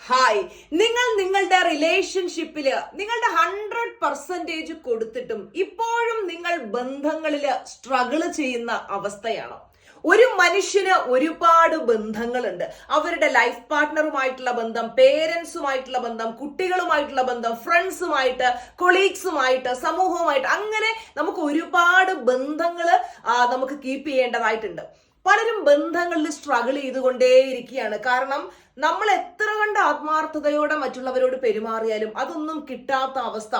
Hi, നിങ്ങൾ നിങ്ങളുടെ റിലേഷൻഷിപ്പില് നിങ്ങളുടെ 100% കൊടുത്തിട്ടും ഇപ്പോഴും നിങ്ങൾ ബന്ധങ്ങളില് സ്ട്രഗിള് ചെയ്യുന്ന അവസ്ഥയാണോ? ഒരു മനുഷ്യന് ഒരുപാട് ബന്ധങ്ങളുണ്ട്. അവരുടെ ലൈഫ് പാർട്ട്ണറുമായിട്ടുള്ള ബന്ധം, പേരൻസുമായിട്ടുള്ള ബന്ധം, കുട്ടികളുമായിട്ടുള്ള ബന്ധം, ഫ്രണ്ട്സുമായിട്ട്, കൊളീഗ്സുമായിട്ട്, സമൂഹവുമായിട്ട്, അങ്ങനെ നമുക്ക് ഒരുപാട് ബന്ധങ്ങള് നമുക്ക് കീപ്പ് ചെയ്യേണ്ടതായിട്ടുണ്ട്. പലരും ബന്ധങ്ങളിൽ സ്ട്രഗിൾ ചെയ്തുകൊണ്ടേയിരിക്കുകയാണ്. കാരണം നമ്മൾ എത്ര കണ്ട് ആത്മാർത്ഥതയോടെ മറ്റുള്ളവരോട് പെരുമാറിയാലും അതൊന്നും കിട്ടാത്ത അവസ്ഥ,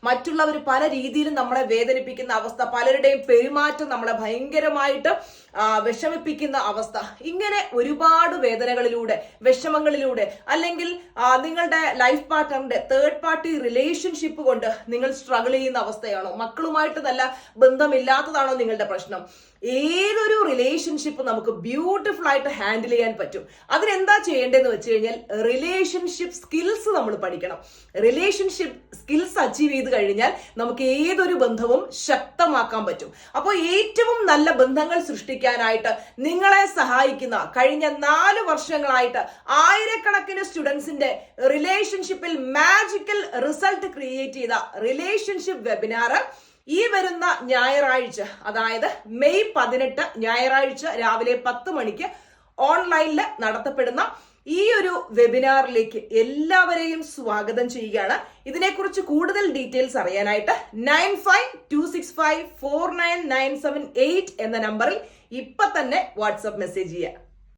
മറ്റുള്ളവർ പല രീതിയിലും നമ്മളെ വേദനിപ്പിക്കുന്ന അവസ്ഥ, പലരുടെയും പെരുമാറ്റം നമ്മളെ ഭയങ്കരമായിട്ട് വിഷമിപ്പിക്കുന്ന അവസ്ഥ, ഇങ്ങനെ ഒരുപാട് വേദനകളിലൂടെ, വിഷമങ്ങളിലൂടെ, അല്ലെങ്കിൽ നിങ്ങളുടെ ലൈഫ് പാർട്ട്ണറിന്റെ തേർഡ് പാർട്ടി റിലേഷൻഷിപ്പ് കൊണ്ട് നിങ്ങൾ സ്ട്രഗിൾ ചെയ്യുന്ന അവസ്ഥയാണോ? മക്കളുമായിട്ട് നല്ല ബന്ധമില്ലാത്തതാണോ നിങ്ങളുടെ പ്രശ്നം? ഏതൊരു റിലേഷൻഷിപ്പ് നമുക്ക് ബ്യൂട്ടിഫുൾ ആയിട്ട് ഹാൻഡിൽ ചെയ്യാൻ പറ്റും. അതിനെന്താ ചെയ്യേണ്ടതെന്ന് വെച്ച് കഴിഞ്ഞാൽ റിലേഷൻഷിപ്പ് സ്കിൽസ് നമ്മൾ പഠിക്കണം. റിലേഷൻഷിപ്പ് സ്കിൽസ് അച്ചീവ് ചെയ്ത് കഴിഞ്ഞാൽ നമുക്ക് ഏതൊരു ബന്ധവും ശക്തമാക്കാൻ പറ്റും. അപ്പോൾ ഏറ്റവും നല്ല ബന്ധങ്ങൾ സൃഷ്ടിക്കാനായിട്ട് നിങ്ങളെ സഹായിക്കുന്ന കഴിഞ്ഞ 4 വർഷങ്ങളായിട്ട് ആയിരക്കണക്കിന് സ്റ്റുഡൻസിന്റെ റിലേഷൻഷിപ്പിൽ മാജിക്കൽ റിസൾട്ട് ക്രിയേറ്റ് ചെയ്ത റിലേഷൻഷിപ്പ് വെബിനാർ ഈ വരുന്ന ഞായറാഴ്ച, അതായത് മെയ് 18 ഞായറാഴ്ച രാവിലെ 10 മണിക്ക് ഓൺലൈനിൽ നടത്തപ്പെടുന്ന ഈ ഒരു വെബിനാറിലേക്ക് എല്ലാവരെയും സ്വാഗതം ചെയ്യുകയാണ്. ഇതിനെക്കുറിച്ച് കൂടുതൽ ഡീറ്റെയിൽസ് അറിയാനായിട്ട് 9526549978 എന്ന നമ്പറിൽ ഇപ്പൊ തന്നെ വാട്സ്ആപ്പ് മെസ്സേജ് ചെയ്യുക.